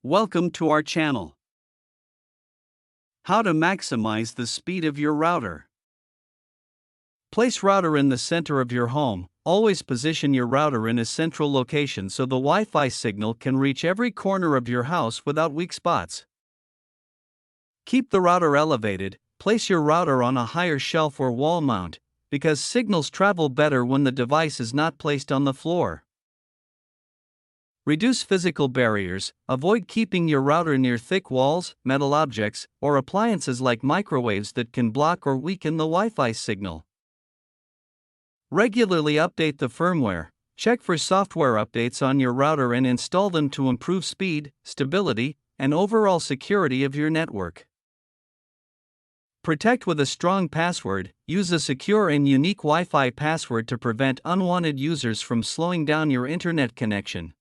Welcome to our channel. How to maximize the speed of your router. Place router in the center of your home. Always position your router in a central location so the Wi-Fi signal can reach every corner of your house without weak spots. Keep the router elevated. Place your router on a higher shelf or wall mount, because signals travel better when the device is not placed on the floor. Reduce physical barriers. Avoid keeping your router near thick walls, metal objects, or appliances like microwaves that can block or weaken the Wi-Fi signal. Regularly update the firmware. Check for software updates on your router and install them to improve speed, stability, and overall security of your network. Protect with a strong password. Use a secure and unique Wi-Fi password to prevent unwanted users from slowing down your internet connection.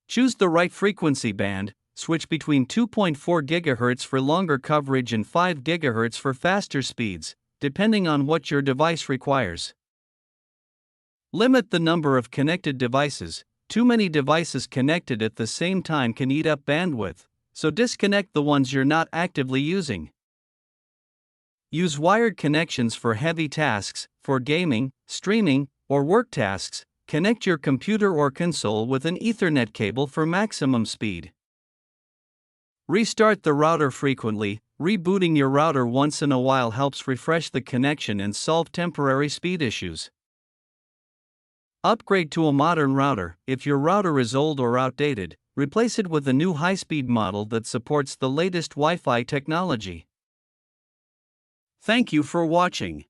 Choose the right frequency band. Switch between 2.4 GHz for longer coverage and 5 GHz for faster speeds, depending on what your device requires. Limit the number of connected devices. Too many devices connected at the same time can eat up bandwidth, so disconnect the ones you're not actively using. Use wired connections for heavy tasks. For gaming, streaming, or work tasks, connect your computer or console with an Ethernet cable for maximum speed. Restart the router frequently. Rebooting your router once in a while helps refresh the connection and solve temporary speed issues. Upgrade to a modern router. If your router is old or outdated, replace it with a new high-speed model that supports the latest Wi-Fi technology. Thank you for watching.